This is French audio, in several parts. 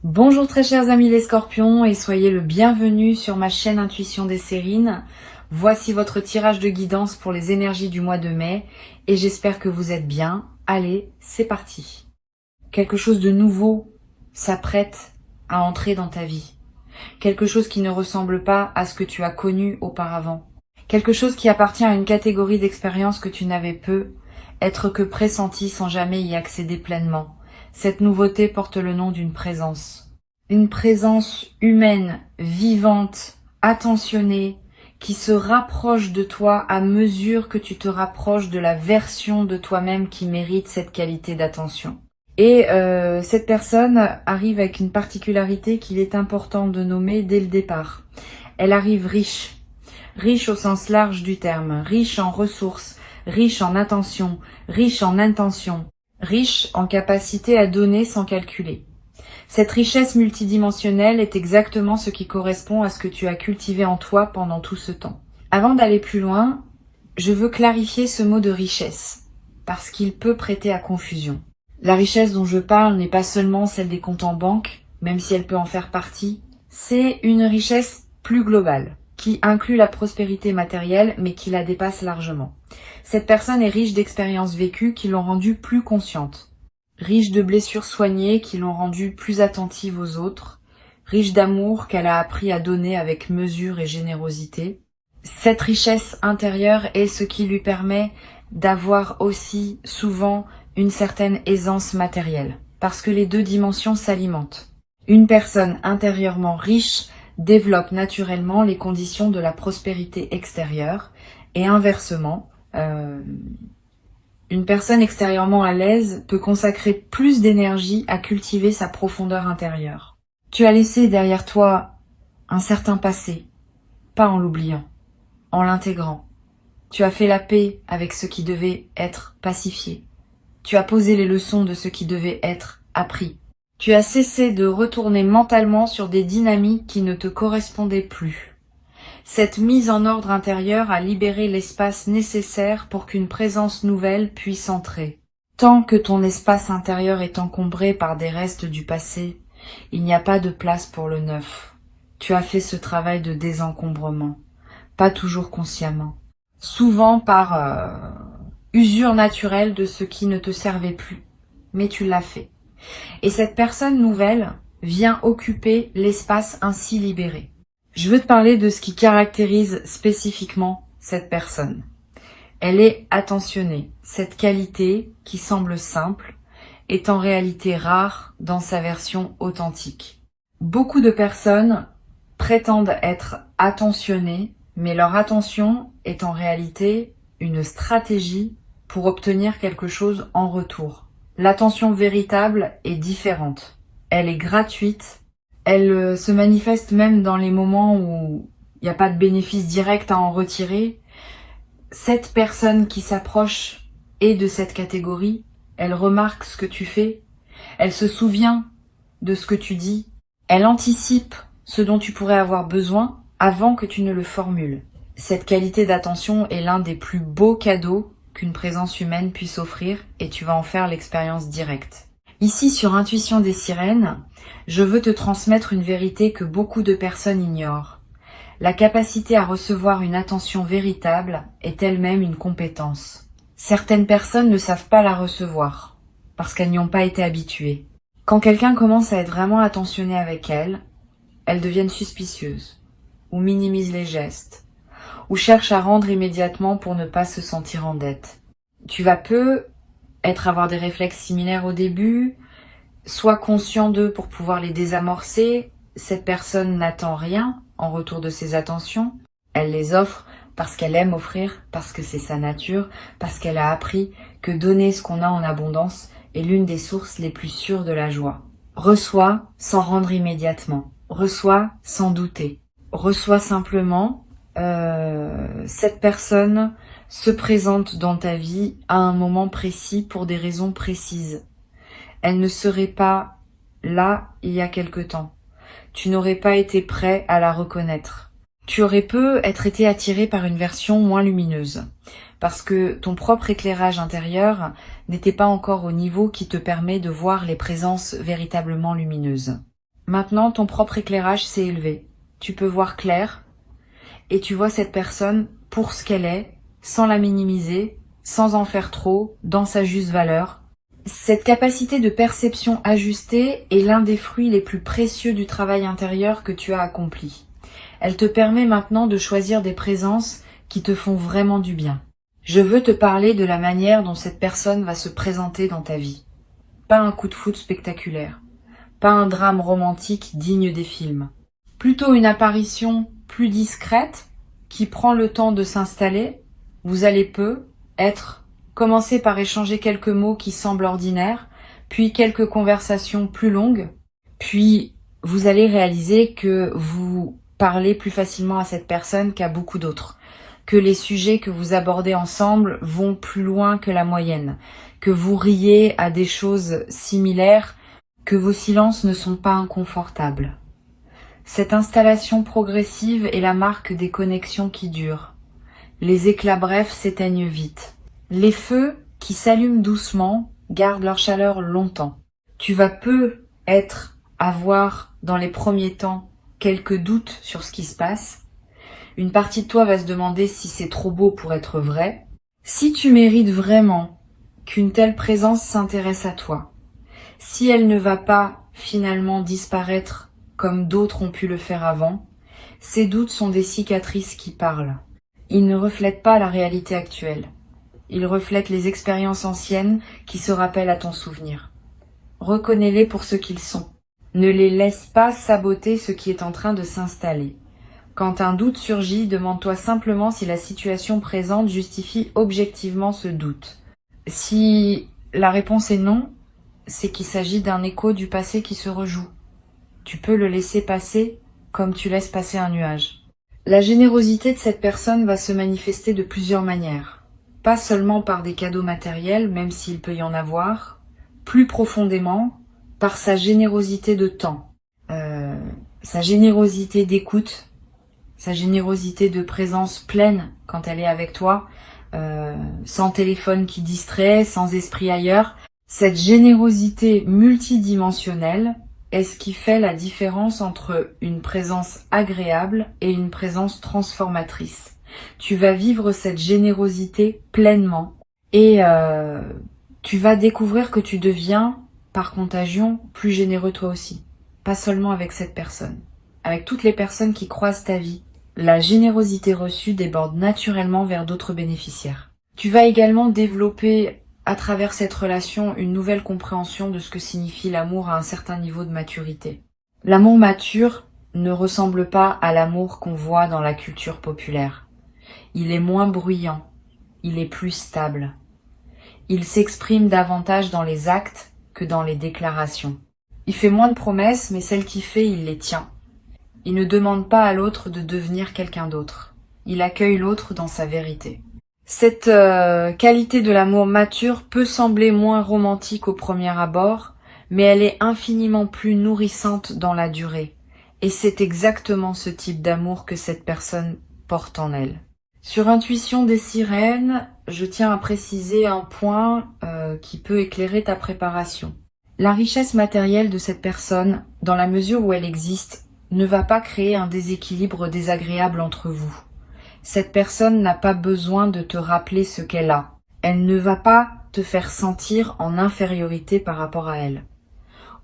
Bonjour très chers amis les scorpions et soyez le bienvenu sur ma chaîne Intuition des Sérines. Voici votre tirage de guidance pour les énergies du mois de mai et j'espère que vous êtes bien. Allez, c'est parti. Quelque chose de nouveau s'apprête à entrer dans ta vie. Quelque chose qui ne ressemble pas à ce que tu as connu auparavant. Quelque chose qui appartient à une catégorie d'expériences que tu n'avais peu, être que pressenti sans jamais y accéder pleinement. Cette nouveauté porte le nom d'une présence. Une présence humaine, vivante, attentionnée, qui se rapproche de toi à mesure que tu te rapproches de la version de toi-même qui mérite cette qualité d'attention. Et cette personne arrive avec une particularité qu'il est important de nommer dès le départ. Elle arrive riche. Riche au sens large du terme, riche en ressources, riche en attention, riche en intention, riche en capacité à donner sans calculer. Cette richesse multidimensionnelle est exactement ce qui correspond à ce que tu as cultivé en toi pendant tout ce temps. Avant d'aller plus loin, je veux clarifier ce mot de richesse, parce qu'il peut prêter à confusion. La richesse dont je parle n'est pas seulement celle des comptes en banque, même si elle peut en faire partie, c'est une richesse plus globale, qui inclut la prospérité matérielle, mais qui la dépasse largement. Cette personne est riche d'expériences vécues qui l'ont rendue plus consciente, riche de blessures soignées qui l'ont rendue plus attentive aux autres, riche d'amour qu'elle a appris à donner avec mesure et générosité. Cette richesse intérieure est ce qui lui permet d'avoir aussi souvent une certaine aisance matérielle, parce que les deux dimensions s'alimentent. Une personne intérieurement riche développe naturellement les conditions de la prospérité extérieure et inversement, une personne extérieurement à l'aise peut consacrer plus d'énergie à cultiver sa profondeur intérieure. Tu as laissé derrière toi un certain passé, pas en l'oubliant, en l'intégrant. Tu as fait la paix avec ce qui devait être pacifié. Tu as posé les leçons de ce qui devait être appris. Tu as cessé de retourner mentalement sur des dynamiques qui ne te correspondaient plus. Cette mise en ordre intérieur a libéré l'espace nécessaire pour qu'une présence nouvelle puisse entrer. Tant que ton espace intérieur est encombré par des restes du passé, il n'y a pas de place pour le neuf. Tu as fait ce travail de désencombrement, pas toujours consciemment, souvent par usure naturelle de ce qui ne te servait plus, mais tu l'as fait. Et cette personne nouvelle vient occuper l'espace ainsi libéré. Je veux te parler de ce qui caractérise spécifiquement cette personne. Elle est attentionnée. Cette qualité, qui semble simple, est en réalité rare dans sa version authentique. Beaucoup de personnes prétendent être attentionnées, mais leur attention est en réalité une stratégie pour obtenir quelque chose en retour. L'attention véritable est différente. Elle est gratuite. Elle se manifeste même dans les moments où il n'y a pas de bénéfice direct à en retirer. Cette personne qui s'approche est de cette catégorie. Elle remarque ce que tu fais. Elle se souvient de ce que tu dis. Elle anticipe ce dont tu pourrais avoir besoin avant que tu ne le formules. Cette qualité d'attention est l'un des plus beaux cadeaux qu'une présence humaine puisse offrir et tu vas en faire l'expérience directe. Ici, sur Intuition des Sirènes, je veux te transmettre une vérité que beaucoup de personnes ignorent. La capacité à recevoir une attention véritable est elle-même une compétence. Certaines personnes ne savent pas la recevoir, parce qu'elles n'y ont pas été habituées. Quand quelqu'un commence à être vraiment attentionné avec elles deviennent suspicieuses, ou minimisent les gestes, ou cherchent à rendre immédiatement pour ne pas se sentir en dette. Tu vas avoir des réflexes similaires au début, sois conscient d'eux pour pouvoir les désamorcer. Cette personne n'attend rien en retour de ses attentions. Elle les offre parce qu'elle aime offrir, parce que c'est sa nature, parce qu'elle a appris que donner ce qu'on a en abondance est l'une des sources les plus sûres de la joie. Reçois sans rendre immédiatement. Reçois sans douter. Reçois simplement. Cette personne se présente dans ta vie à un moment précis pour des raisons précises. Elle ne serait pas là il y a quelque temps. Tu n'aurais pas été prêt à la reconnaître. Tu aurais être été attiré par une version moins lumineuse, parce que ton propre éclairage intérieur n'était pas encore au niveau qui te permet de voir les présences véritablement lumineuses. Maintenant, ton propre éclairage s'est élevé. Tu peux voir clair et tu vois cette personne pour ce qu'elle est, sans la minimiser, sans en faire trop, dans sa juste valeur. Cette capacité de perception ajustée est l'un des fruits les plus précieux du travail intérieur que tu as accompli. Elle te permet maintenant de choisir des présences qui te font vraiment du bien. Je veux te parler de la manière dont cette personne va se présenter dans ta vie. Pas un coup de foudre spectaculaire, pas un drame romantique digne des films. Plutôt une apparition plus discrète qui prend le temps de s'installer. Vous allez commencer par échanger quelques mots qui semblent ordinaires, puis quelques conversations plus longues, puis vous allez réaliser que vous parlez plus facilement à cette personne qu'à beaucoup d'autres, que les sujets que vous abordez ensemble vont plus loin que la moyenne, que vous riez à des choses similaires, que vos silences ne sont pas inconfortables. Cette installation progressive est la marque des connexions qui durent. Les éclats brefs s'éteignent vite. Les feux qui s'allument doucement gardent leur chaleur longtemps. Tu vas avoir dans les premiers temps quelques doutes sur ce qui se passe. Une partie de toi va se demander si c'est trop beau pour être vrai. Si tu mérites vraiment qu'une telle présence s'intéresse à toi, si elle ne va pas finalement disparaître comme d'autres ont pu le faire avant, ces doutes sont des cicatrices qui parlent. Ils ne reflètent pas la réalité actuelle. Ils reflètent les expériences anciennes qui se rappellent à ton souvenir. Reconnais-les pour ce qu'ils sont. Ne les laisse pas saboter ce qui est en train de s'installer. Quand un doute surgit, demande-toi simplement si la situation présente justifie objectivement ce doute. Si la réponse est non, c'est qu'il s'agit d'un écho du passé qui se rejoue. Tu peux le laisser passer comme tu laisses passer un nuage. La générosité de cette personne va se manifester de plusieurs manières. Pas seulement par des cadeaux matériels, même s'il peut y en avoir, plus profondément par sa générosité de temps, sa générosité d'écoute, sa générosité de présence pleine quand elle est avec toi, sans téléphone qui distrait, sans esprit ailleurs. Cette générosité multidimensionnelle est ce qui fait la différence entre une présence agréable et une présence transformatrice. Tu vas vivre cette générosité pleinement et tu vas découvrir que tu deviens, par contagion, plus généreux toi aussi. Pas seulement avec cette personne, avec toutes les personnes qui croisent ta vie. La générosité reçue déborde naturellement vers d'autres bénéficiaires. Tu vas également développer à travers cette relation une nouvelle compréhension de ce que signifie l'amour à un certain niveau de maturité. L'amour mature ne ressemble pas à l'amour qu'on voit dans la culture populaire. Il est moins bruyant, il est plus stable. Il s'exprime davantage dans les actes que dans les déclarations. Il fait moins de promesses, mais celles qu'il fait, il les tient. Il ne demande pas à l'autre de devenir quelqu'un d'autre. Il accueille l'autre dans sa vérité. Cette qualité de l'amour mature peut sembler moins romantique au premier abord, mais elle est infiniment plus nourrissante dans la durée. Et c'est exactement ce type d'amour que cette personne porte en elle. Sur Intuition des sirènes, je tiens à préciser un point qui peut éclairer ta préparation. La richesse matérielle de cette personne, dans la mesure où elle existe, ne va pas créer un déséquilibre désagréable entre vous. Cette personne n'a pas besoin de te rappeler ce qu'elle a. Elle ne va pas te faire sentir en infériorité par rapport à elle.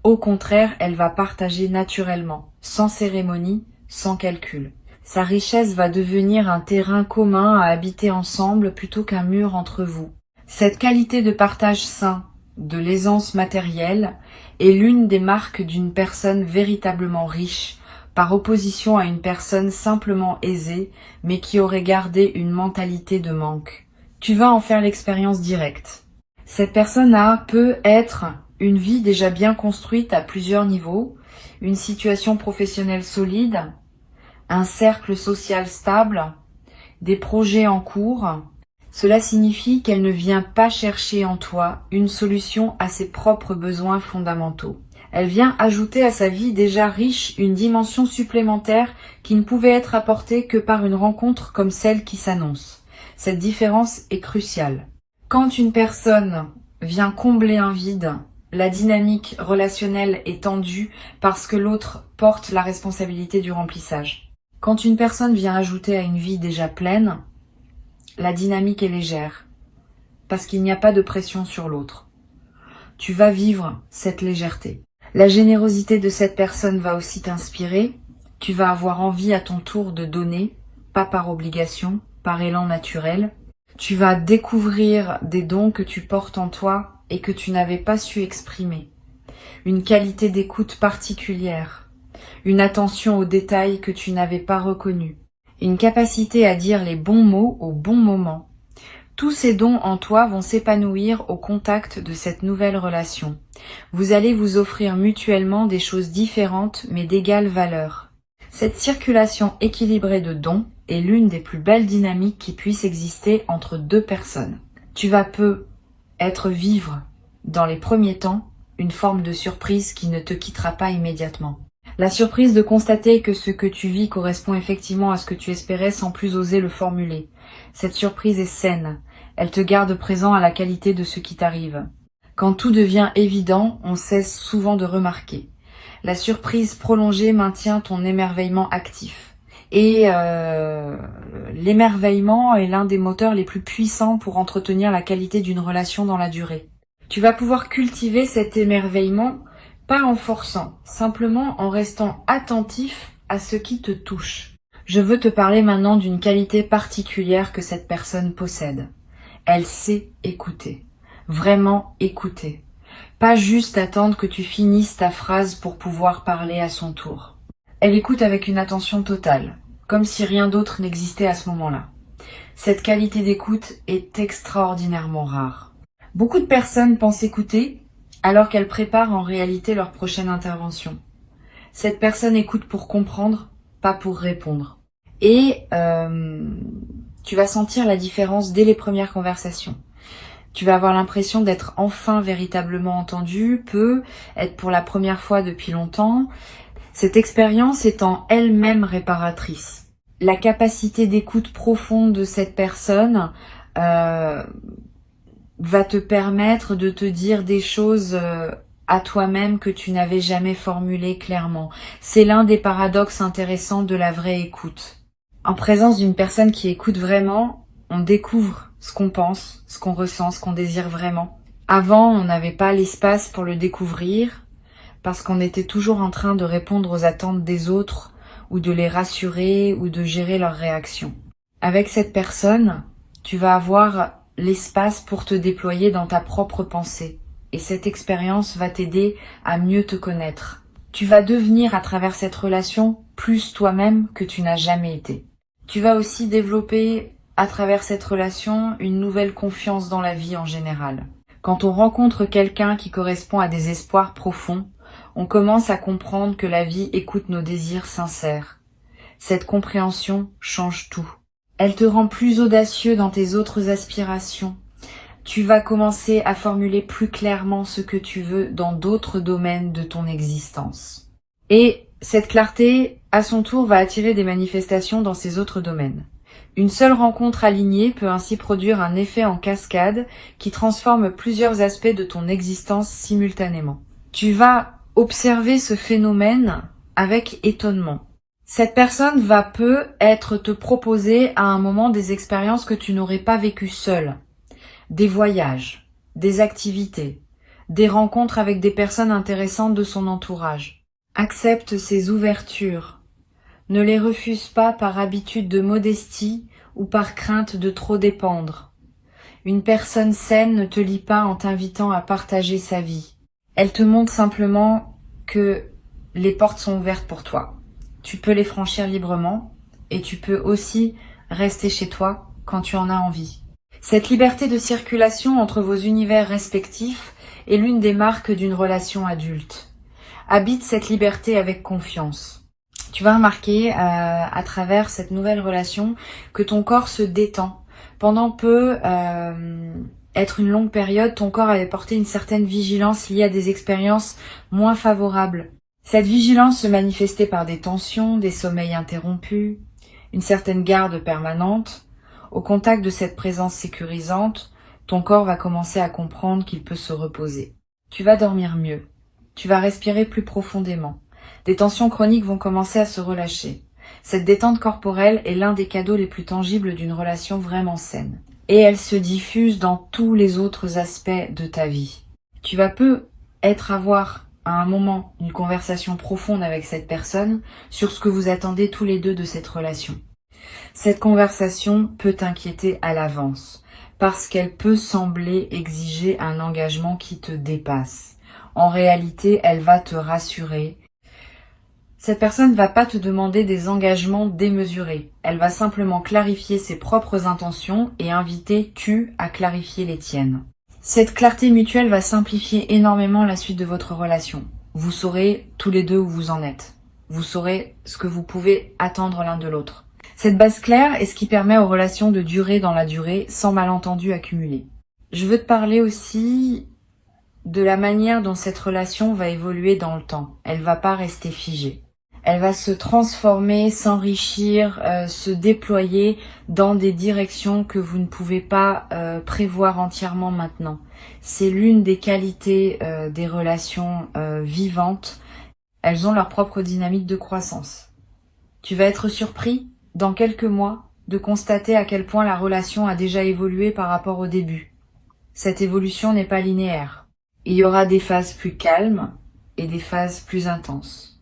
Au contraire, elle va partager naturellement, sans cérémonie, sans calcul. Sa richesse va devenir un terrain commun à habiter ensemble plutôt qu'un mur entre vous. Cette qualité de partage sain, de l'aisance matérielle, est l'une des marques d'une personne véritablement riche, par opposition à une personne simplement aisée, mais qui aurait gardé une mentalité de manque. Tu vas en faire l'expérience directe. Cette personne peut être une vie déjà bien construite à plusieurs niveaux, une situation professionnelle solide, un cercle social stable, des projets en cours. Cela signifie qu'elle ne vient pas chercher en toi une solution à ses propres besoins fondamentaux. Elle vient ajouter à sa vie déjà riche une dimension supplémentaire qui ne pouvait être apportée que par une rencontre comme celle qui s'annonce. Cette différence est cruciale. Quand une personne vient combler un vide la dynamique relationnelle est tendue parce que l'autre porte la responsabilité du remplissage. Quand une personne vient ajouter à une vie déjà pleine, la dynamique est légère, parce qu'il n'y a pas de pression sur l'autre. Tu vas vivre cette légèreté. La générosité de cette personne va aussi t'inspirer. Tu vas avoir envie à ton tour de donner, pas par obligation, par élan naturel. Tu vas découvrir des dons que tu portes en toi et que tu n'avais pas su exprimer. Une qualité d'écoute particulière, une attention aux détails que tu n'avais pas reconnus, une capacité à dire les bons mots au bon moment. Tous ces dons en toi vont s'épanouir au contact de cette nouvelle relation. Vous allez vous offrir mutuellement des choses différentes mais d'égale valeur. Cette circulation équilibrée de dons est l'une des plus belles dynamiques qui puissent exister entre deux personnes. Tu vas vivre dans les premiers temps une forme de surprise qui ne te quittera pas immédiatement. La surprise de constater que ce que tu vis correspond effectivement à ce que tu espérais sans plus oser le formuler. Cette surprise est saine. Elle te garde présent à la qualité de ce qui t'arrive. Quand tout devient évident, on cesse souvent de remarquer. La surprise prolongée maintient ton émerveillement actif. Et l'émerveillement est l'un des moteurs les plus puissants pour entretenir la qualité d'une relation dans la durée. Tu vas pouvoir cultiver cet émerveillement pas en forçant, simplement en restant attentif à ce qui te touche. Je veux te parler maintenant d'une qualité particulière que cette personne possède. Elle sait écouter. Vraiment écouter. Pas juste attendre que tu finisses ta phrase pour pouvoir parler à son tour. Elle écoute avec une attention totale, comme si rien d'autre n'existait à ce moment-là. Cette qualité d'écoute est extraordinairement rare. Beaucoup de personnes pensent écouter alors qu'elles préparent en réalité leur prochaine intervention. Cette personne écoute pour comprendre, pas pour répondre. Et tu vas sentir la différence dès les premières conversations. Tu vas avoir l'impression d'être enfin véritablement entendu, être pour la première fois depuis longtemps. Cette expérience est en elle-même réparatrice. La capacité d'écoute profonde de cette personne va te permettre de te dire des choses à toi-même que tu n'avais jamais formulées clairement. C'est l'un des paradoxes intéressants de la vraie écoute. En présence d'une personne qui écoute vraiment, on découvre ce qu'on pense, ce qu'on ressent, ce qu'on désire vraiment. Avant, on n'avait pas l'espace pour le découvrir parce qu'on était toujours en train de répondre aux attentes des autres ou de les rassurer ou de gérer leurs réactions. Avec cette personne, tu vas avoir l'espace pour te déployer dans ta propre pensée. Et cette expérience va t'aider à mieux te connaître. Tu vas devenir à travers cette relation plus toi-même que tu n'as jamais été. Tu vas aussi développer à travers cette relation une nouvelle confiance dans la vie en général. Quand on rencontre quelqu'un qui correspond à des espoirs profonds, on commence à comprendre que la vie écoute nos désirs sincères. Cette compréhension change tout. Elle te rend plus audacieux dans tes autres aspirations. Tu vas commencer à formuler plus clairement ce que tu veux dans d'autres domaines de ton existence. Et cette clarté, à son tour, va attirer des manifestations dans ces autres domaines. Une seule rencontre alignée peut ainsi produire un effet en cascade qui transforme plusieurs aspects de ton existence simultanément. Tu vas observer ce phénomène avec étonnement. Cette personne va peut-être te proposer à un moment des expériences que tu n'aurais pas vécues seule. Des voyages, des activités, des rencontres avec des personnes intéressantes de son entourage. Accepte ces ouvertures. Ne les refuse pas par habitude de modestie ou par crainte de trop dépendre. Une personne saine ne te lie pas en t'invitant à partager sa vie. Elle te montre simplement que les portes sont ouvertes pour toi. Tu peux les franchir librement et tu peux aussi rester chez toi quand tu en as envie. Cette liberté de circulation entre vos univers respectifs est l'une des marques d'une relation adulte. Habite cette liberté avec confiance. Tu vas remarquer à travers cette nouvelle relation que ton corps se détend. Pendant être une longue période, ton corps avait porté une certaine vigilance liée à des expériences moins favorables. Cette vigilance se manifestait par des tensions, des sommeils interrompus, une certaine garde permanente. Au contact de cette présence sécurisante, ton corps va commencer à comprendre qu'il peut se reposer. Tu vas dormir mieux. Tu vas respirer plus profondément. Des tensions chroniques vont commencer à se relâcher. Cette détente corporelle est l'un des cadeaux les plus tangibles d'une relation vraiment saine. Et elle se diffuse dans tous les autres aspects de ta vie. Tu vas avoir à un moment une conversation profonde avec cette personne sur ce que vous attendez tous les deux de cette relation. Cette conversation peut t'inquiéter à l'avance, parce qu'elle peut sembler exiger un engagement qui te dépasse. En réalité, elle va te rassurer. Cette personne ne va pas te demander des engagements démesurés. Elle va simplement clarifier ses propres intentions et inviter tu à clarifier les tiennes. Cette clarté mutuelle va simplifier énormément la suite de votre relation. Vous saurez tous les deux où vous en êtes. Vous saurez ce que vous pouvez attendre l'un de l'autre. Cette base claire est ce qui permet aux relations de durer dans la durée sans malentendus accumulés. Je veux te parler aussi de la manière dont cette relation va évoluer dans le temps. Elle va pas rester figée. Elle va se transformer, s'enrichir, se déployer dans des directions que vous ne pouvez pas prévoir entièrement maintenant. C'est l'une des qualités des relations vivantes. Elles ont leur propre dynamique de croissance. Tu vas être surpris, dans quelques mois, de constater à quel point la relation a déjà évolué par rapport au début. Cette évolution n'est pas linéaire. Il y aura des phases plus calmes et des phases plus intenses.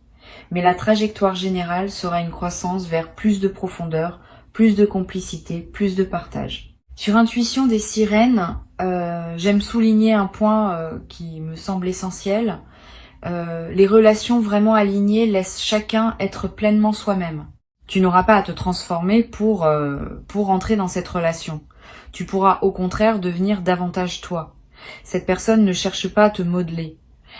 Mais la trajectoire générale sera une croissance vers plus de profondeur, plus de complicité, plus de partage. Sur Intuition des sirènes, j'aime souligner un point qui me semble essentiel. Les relations vraiment alignées laissent chacun être pleinement soi-même. Tu n'auras pas à te transformer pour entrer dans cette relation. Tu pourras au contraire devenir davantage toi. Cette personne ne cherche pas à te modeler.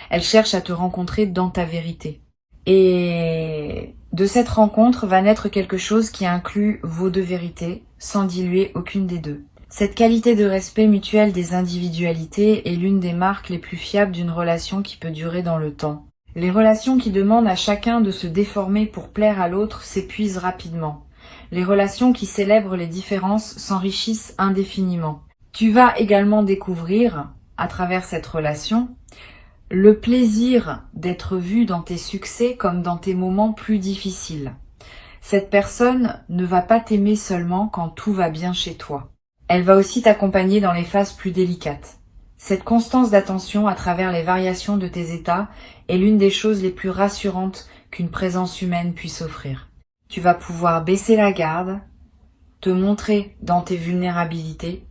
Elle cherche à te rencontrer dans ta vérité. Et de cette rencontre va naître quelque chose qui inclut vos deux vérités, sans diluer aucune des deux. Cette qualité de respect mutuel des individualités est l'une des marques les plus fiables d'une relation qui peut durer dans le temps. Les relations qui demandent à chacun de se déformer pour plaire à l'autre s'épuisent rapidement. Les relations qui célèbrent les différences s'enrichissent indéfiniment. Tu vas également découvrir, à travers cette relation, le plaisir d'être vu dans tes succès comme dans tes moments plus difficiles. Cette personne ne va pas t'aimer seulement quand tout va bien chez toi. Elle va aussi t'accompagner dans les phases plus délicates. Cette constance d'attention à travers les variations de tes états est l'une des choses les plus rassurantes qu'une présence humaine puisse offrir. Tu vas pouvoir baisser la garde, te montrer dans tes vulnérabilités,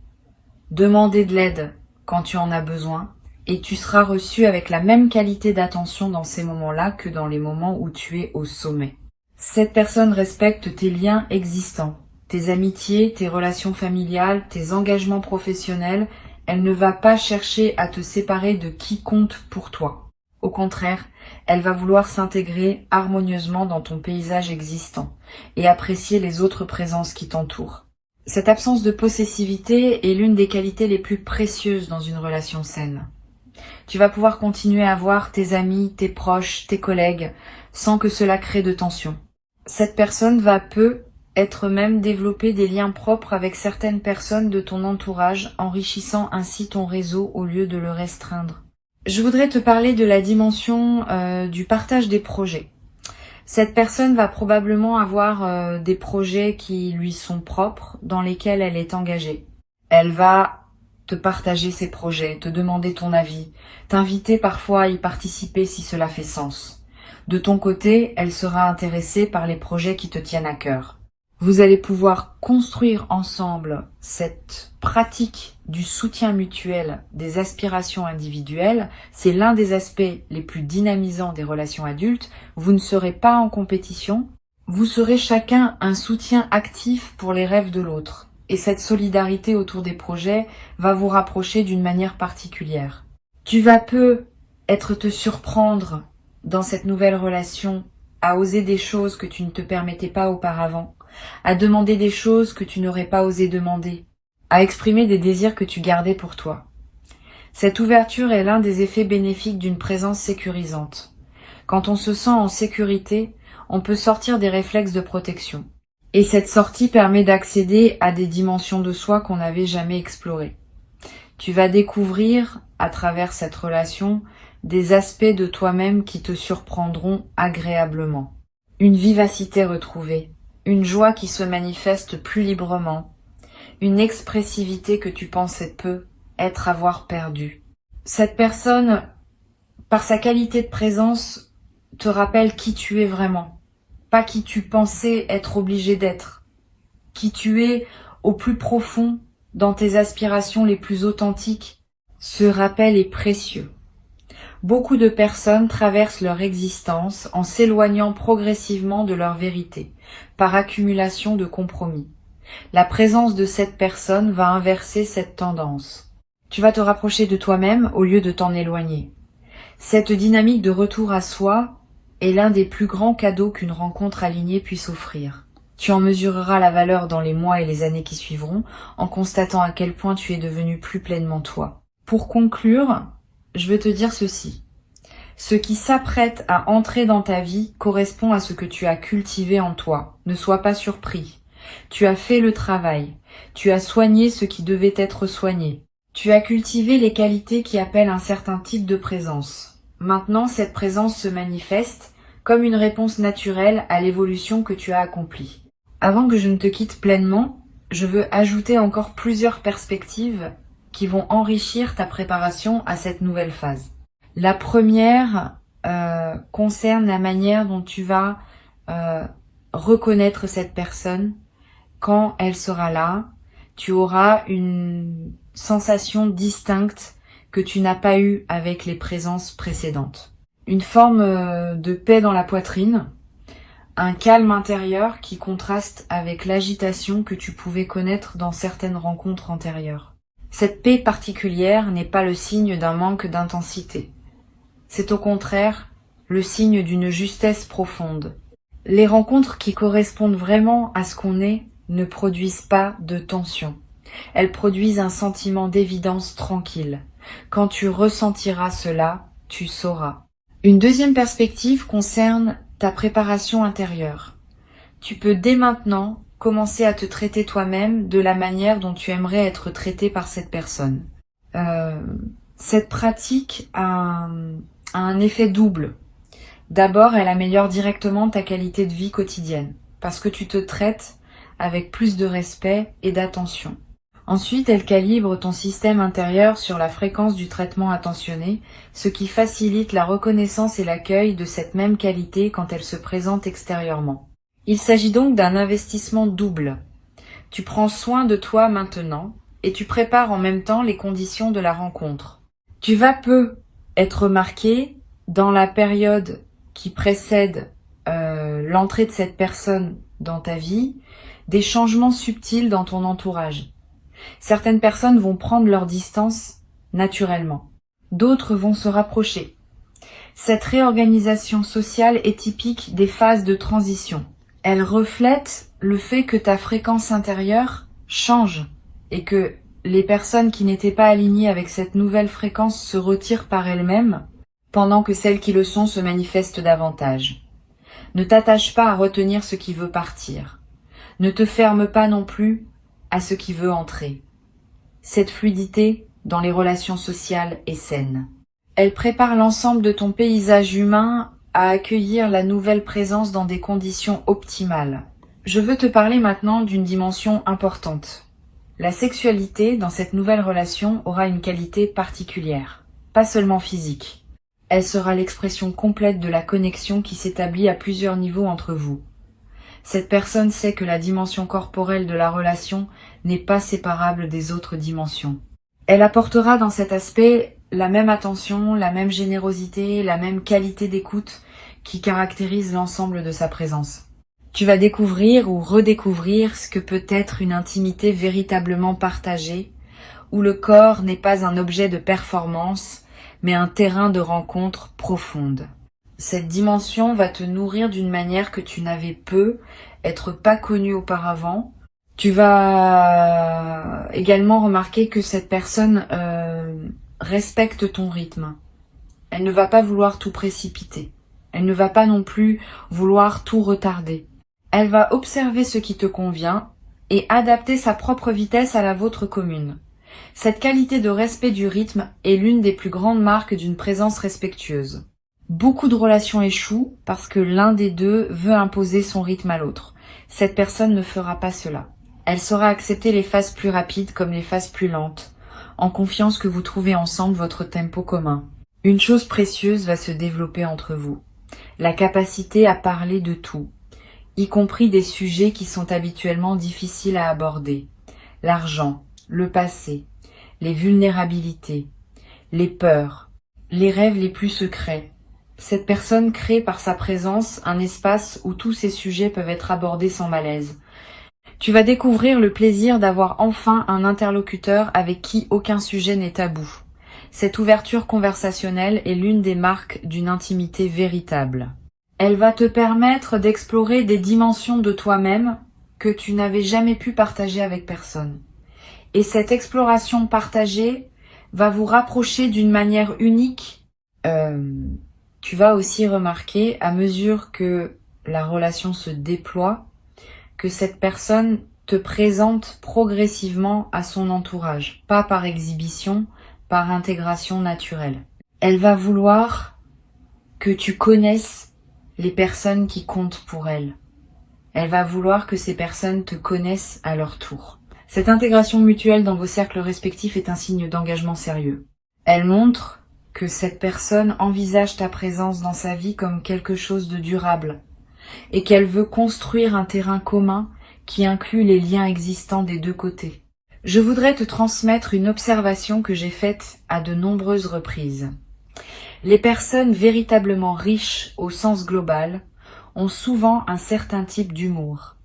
demander de l'aide quand tu en as besoin, et tu seras reçu avec la même qualité d'attention dans ces moments-là que dans les moments où tu es au sommet. Cette personne respecte tes liens existants, tes amitiés, tes relations familiales, tes engagements professionnels. Elle ne va pas chercher à te séparer de qui compte pour toi. Au contraire, elle va vouloir s'intégrer harmonieusement dans ton paysage existant et apprécier les autres présences qui t'entourent. Cette absence de possessivité est l'une des qualités les plus précieuses dans une relation saine. Tu vas pouvoir continuer à voir tes amis, tes proches, tes collègues, sans que cela crée de tension. Cette personne va être même développer des liens propres avec certaines personnes de ton entourage, enrichissant ainsi ton réseau au lieu de le restreindre. Je voudrais te parler de la dimension du partage des projets. Cette personne va probablement avoir des projets qui lui sont propres, dans lesquels elle est engagée. Elle va te partager ses projets, te demander ton avis, t'inviter parfois à y participer si cela fait sens. De ton côté, elle sera intéressée par les projets qui te tiennent à cœur. Vous allez pouvoir construire ensemble cette pratique du soutien mutuel des aspirations individuelles. C'est l'un des aspects les plus dynamisants des relations adultes. Vous ne serez pas en compétition, vous serez chacun un soutien actif pour les rêves de l'autre. Et cette solidarité autour des projets va vous rapprocher d'une manière particulière. Tu vas te surprendre dans cette nouvelle relation à oser des choses que tu ne te permettais pas auparavant, à demander des choses que tu n'aurais pas osé demander, à exprimer des désirs que tu gardais pour toi. Cette ouverture est l'un des effets bénéfiques d'une présence sécurisante. Quand on se sent en sécurité, on peut sortir des réflexes de protection. Et cette sortie permet d'accéder à des dimensions de soi qu'on n'avait jamais explorées. Tu vas découvrir, à travers cette relation, des aspects de toi-même qui te surprendront agréablement. Une vivacité retrouvée, une joie qui se manifeste plus librement, une expressivité que tu pensais peu avoir perdue. Cette personne, par sa qualité de présence, te rappelle qui tu es vraiment, pas qui tu pensais être obligé d'être, qui tu es au plus profond dans tes aspirations les plus authentiques. Ce rappel est précieux. Beaucoup de personnes traversent leur existence en s'éloignant progressivement de leur vérité, par accumulation de compromis. La présence de cette personne va inverser cette tendance. Tu vas te rapprocher de toi-même au lieu de t'en éloigner. Cette dynamique de retour à soi est l'un des plus grands cadeaux qu'une rencontre alignée puisse offrir. Tu en mesureras la valeur dans les mois et les années qui suivront, en constatant à quel point tu es devenu plus pleinement toi. Pour conclure, je veux te dire ceci. Ce qui s'apprête à entrer dans ta vie correspond à ce que tu as cultivé en toi. Ne sois pas surpris. Tu as fait le travail. Tu as soigné ce qui devait être soigné. Tu as cultivé les qualités qui appellent un certain type de présence. Maintenant, cette présence se manifeste comme une réponse naturelle à l'évolution que tu as accomplie. Avant que je ne te quitte pleinement, je veux ajouter encore plusieurs perspectives qui vont enrichir ta préparation à cette nouvelle phase. La première concerne la manière dont tu vas reconnaître cette personne. Quand elle sera là, tu auras une sensation distincte que tu n'as pas eue avec les présences précédentes. Une forme de paix dans la poitrine, un calme intérieur qui contraste avec l'agitation que tu pouvais connaître dans certaines rencontres antérieures. Cette paix particulière n'est pas le signe d'un manque d'intensité. C'est au contraire le signe d'une justesse profonde. Les rencontres qui correspondent vraiment à ce qu'on est ne produisent pas de tension. Elles produisent un sentiment d'évidence tranquille. Quand tu ressentiras cela, tu sauras. Une deuxième perspective concerne ta préparation intérieure. Tu peux dès maintenant commencer à te traiter toi-même de la manière dont tu aimerais être traité par cette personne. Cette pratique a un effet double. D'abord, elle améliore directement ta qualité de vie quotidienne, parce que tu te traites avec plus de respect et d'attention. Ensuite, elle calibre ton système intérieur sur la fréquence du traitement attentionné, ce qui facilite la reconnaissance et l'accueil de cette même qualité quand elle se présente extérieurement. Il s'agit donc d'un investissement double. Tu prends soin de toi maintenant et tu prépares en même temps les conditions de la rencontre. Tu vas peu être marqué dans la période qui précède l'entrée de cette personne dans ta vie, des changements subtils dans ton entourage. Certaines personnes vont prendre leur distance naturellement. D'autres vont se rapprocher. Cette réorganisation sociale est typique des phases de transition. Elle reflète le fait que ta fréquence intérieure change et que les personnes qui n'étaient pas alignées avec cette nouvelle fréquence se retirent par elles-mêmes, pendant que celles qui le sont se manifestent davantage. Ne t'attache pas à retenir ce qui veut partir. Ne te ferme pas non plus à ce qui veut entrer. Cette fluidité dans les relations sociales est saine. Elle prépare l'ensemble de ton paysage humain à accueillir la nouvelle présence dans des conditions optimales. Je veux te parler maintenant d'une dimension importante. La sexualité dans cette nouvelle relation aura une qualité particulière, pas seulement physique. Elle sera l'expression complète de la connexion qui s'établit à plusieurs niveaux entre vous. Cette personne sait que la dimension corporelle de la relation n'est pas séparable des autres dimensions. Elle apportera dans cet aspect la même attention, la même générosité, la même qualité d'écoute qui caractérise l'ensemble de sa présence. Tu vas découvrir ou redécouvrir ce que peut être une intimité véritablement partagée, où le corps n'est pas un objet de performance, mais un terrain de rencontre profonde. Cette dimension va te nourrir d'une manière que tu n'avais être pas connu auparavant. Tu vas également remarquer que cette personne respecte ton rythme. Elle ne va pas vouloir tout précipiter. Elle ne va pas non plus vouloir tout retarder. Elle va observer ce qui te convient et adapter sa propre vitesse à la vôtre commune. Cette qualité de respect du rythme est l'une des plus grandes marques d'une présence respectueuse. Beaucoup de relations échouent parce que l'un des deux veut imposer son rythme à l'autre. Cette personne ne fera pas cela. Elle saura accepter les phases plus rapides comme les phases plus lentes, en confiance que vous trouvez ensemble votre tempo commun. Une chose précieuse va se développer entre vous. La capacité à parler de tout, y compris des sujets qui sont habituellement difficiles à aborder. L'argent, le passé, les vulnérabilités, les peurs, les rêves les plus secrets. Cette personne crée par sa présence un espace où tous ces sujets peuvent être abordés sans malaise. Tu vas découvrir le plaisir d'avoir enfin un interlocuteur avec qui aucun sujet n'est tabou. Cette ouverture conversationnelle est l'une des marques d'une intimité véritable. Elle va te permettre d'explorer des dimensions de toi-même que tu n'avais jamais pu partager avec personne. Et cette exploration partagée va vous rapprocher d'une manière unique. Tu vas aussi remarquer, à mesure que la relation se déploie, que cette personne te présente progressivement à son entourage, pas par exhibition, par intégration naturelle. Elle va vouloir que tu connaisses les personnes qui comptent pour elle. Elle va vouloir que ces personnes te connaissent à leur tour. Cette intégration mutuelle dans vos cercles respectifs est un signe d'engagement sérieux. Elle montre que cette personne envisage ta présence dans sa vie comme quelque chose de durable et qu'elle veut construire un terrain commun qui inclut les liens existants des deux côtés. Je voudrais te transmettre une observation que j'ai faite à de nombreuses reprises. Les personnes véritablement riches au sens global ont souvent un certain type d'humour.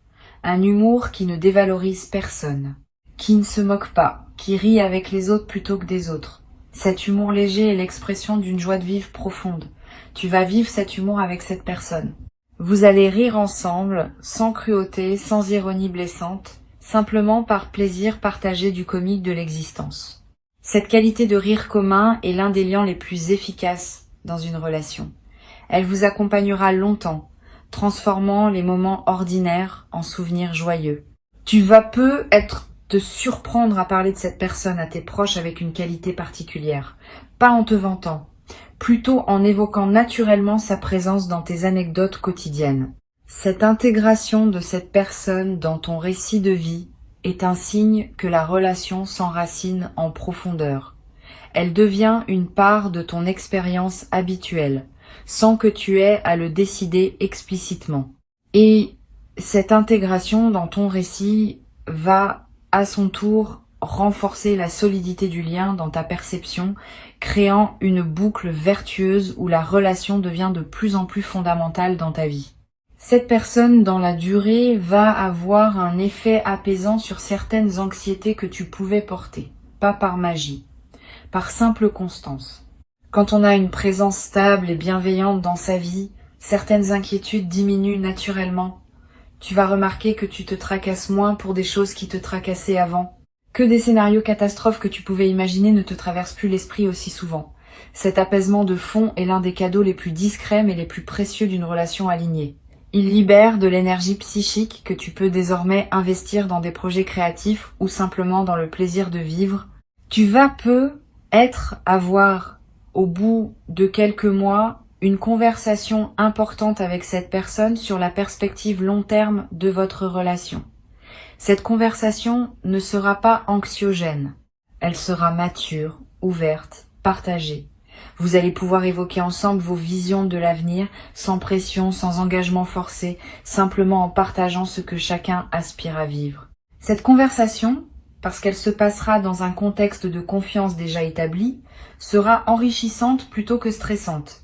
Un humour qui ne dévalorise personne, qui ne se moque pas, qui rit avec les autres plutôt que des autres. Cet humour léger est l'expression d'une joie de vivre profonde. Tu vas vivre cet humour avec cette personne. Vous allez rire ensemble, sans cruauté, sans ironie blessante, simplement par plaisir partagé du comique de l'existence. Cette qualité de rire commun est l'un des liens les plus efficaces dans une relation. Elle vous accompagnera longtemps, transformant les moments ordinaires en souvenirs joyeux. Tu vas te surprendre à parler de cette personne à tes proches avec une qualité particulière, pas en te vantant, plutôt en évoquant naturellement sa présence dans tes anecdotes quotidiennes. Cette intégration de cette personne dans ton récit de vie est un signe que la relation s'enracine en profondeur. Elle devient une part de ton expérience habituelle, sans que tu aies à le décider explicitement. Et cette intégration dans ton récit va, à son tour, renforcer la solidité du lien dans ta perception, créant une boucle vertueuse où la relation devient de plus en plus fondamentale dans ta vie. Cette personne, dans la durée, va avoir un effet apaisant sur certaines anxiétés que tu pouvais porter, pas par magie, par simple constance. Quand on a une présence stable et bienveillante dans sa vie, certaines inquiétudes diminuent naturellement. Tu vas remarquer que tu te tracasses moins pour des choses qui te tracassaient avant, que des scénarios catastrophes que tu pouvais imaginer ne te traversent plus l'esprit aussi souvent. Cet apaisement de fond est l'un des cadeaux les plus discrets mais les plus précieux d'une relation alignée. Il libère de l'énergie psychique que tu peux désormais investir dans des projets créatifs ou simplement dans le plaisir de vivre. Tu vas avoir, au bout de quelques mois, une conversation importante avec cette personne sur la perspective long terme de votre relation. Cette conversation ne sera pas anxiogène. Elle sera mature, ouverte, partagée. Vous allez pouvoir évoquer ensemble vos visions de l'avenir, sans pression, sans engagement forcé, simplement en partageant ce que chacun aspire à vivre. Cette conversation, parce qu'elle se passera dans un contexte de confiance déjà établi, sera enrichissante plutôt que stressante.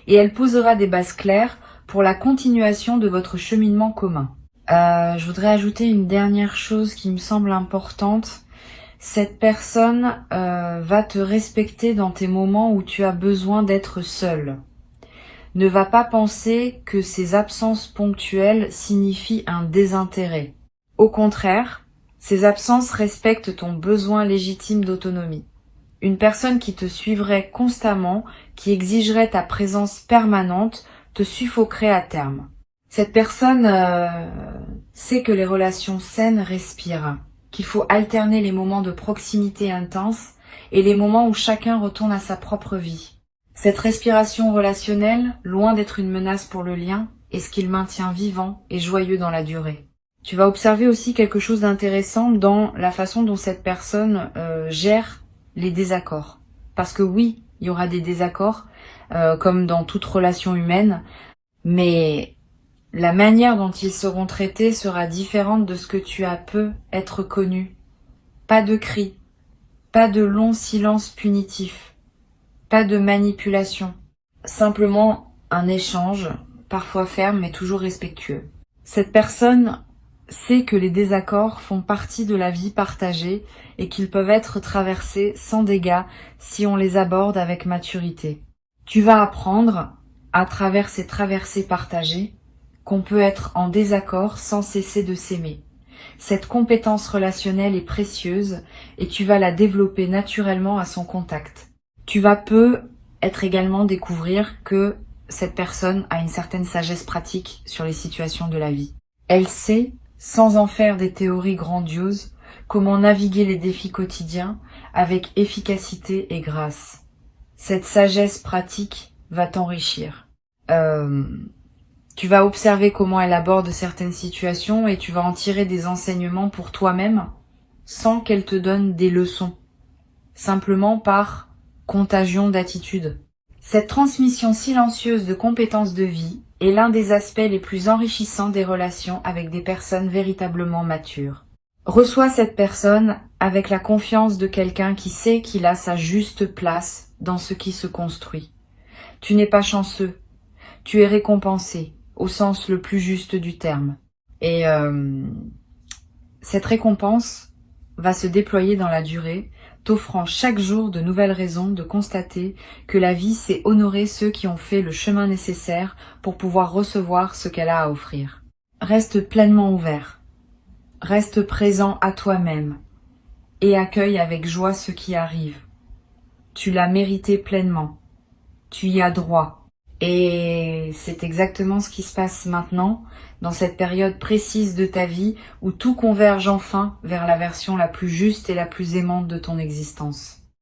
Et elle posera des bases claires pour la continuation de votre cheminement commun. Je voudrais ajouter une dernière chose qui me semble importante. Cette personne va te respecter dans tes moments où tu as besoin d'être seul. Ne va pas penser que ces absences ponctuelles signifient un désintérêt. Au contraire, ces absences respectent ton besoin légitime d'autonomie. Une personne qui te suivrait constamment, qui exigerait ta présence permanente, te suffoquerait à terme. Cette personne sait que les relations saines respirent, qu'il faut alterner les moments de proximité intense et les moments où chacun retourne à sa propre vie. Cette respiration relationnelle, loin d'être une menace pour le lien, est ce qu'il maintient vivant et joyeux dans la durée. Tu vas observer aussi quelque chose d'intéressant dans la façon dont cette personne gère les désaccords. Parce que oui, il y aura des désaccords, comme dans toute relation humaine, mais la manière dont ils seront traités sera différente de ce que tu as peu être connu. Pas de cris, pas de longs silences punitifs, pas de manipulation. Simplement un échange, parfois ferme mais toujours respectueux. Cette personne sait que les désaccords font partie de la vie partagée et qu'ils peuvent être traversés sans dégâts si on les aborde avec maturité. Tu vas apprendre, à travers ces traversées partagées, qu'on peut être en désaccord sans cesser de s'aimer. Cette compétence relationnelle est précieuse et tu vas la développer naturellement à son contact. Tu vas peu être également découvrir que cette personne a une certaine sagesse pratique sur les situations de la vie. Elle sait, sans en faire des théories grandioses, comment naviguer les défis quotidiens avec efficacité et grâce. Cette sagesse pratique va t'enrichir. Tu vas observer comment elle aborde certaines situations et tu vas en tirer des enseignements pour toi-même sans qu'elle te donne des leçons, simplement par contagion d'attitude. Cette transmission silencieuse de compétences de vie est l'un des aspects les plus enrichissants des relations avec des personnes véritablement matures. Reçois cette personne avec la confiance de quelqu'un qui sait qu'il a sa juste place dans ce qui se construit. Tu n'es pas chanceux, tu es récompensé, au sens le plus juste du terme. Et cette récompense va se déployer dans la durée, t'offrant chaque jour de nouvelles raisons de constater que la vie sait honorer ceux qui ont fait le chemin nécessaire pour pouvoir recevoir ce qu'elle a à offrir. Reste pleinement ouvert, reste présent à toi-même et accueille avec joie ce qui arrive. Tu l'as mérité pleinement, tu y as droit. Et c'est exactement ce qui se passe maintenant, dans cette période précise de ta vie où tout converge enfin vers la version la plus juste et la plus aimante de ton existence.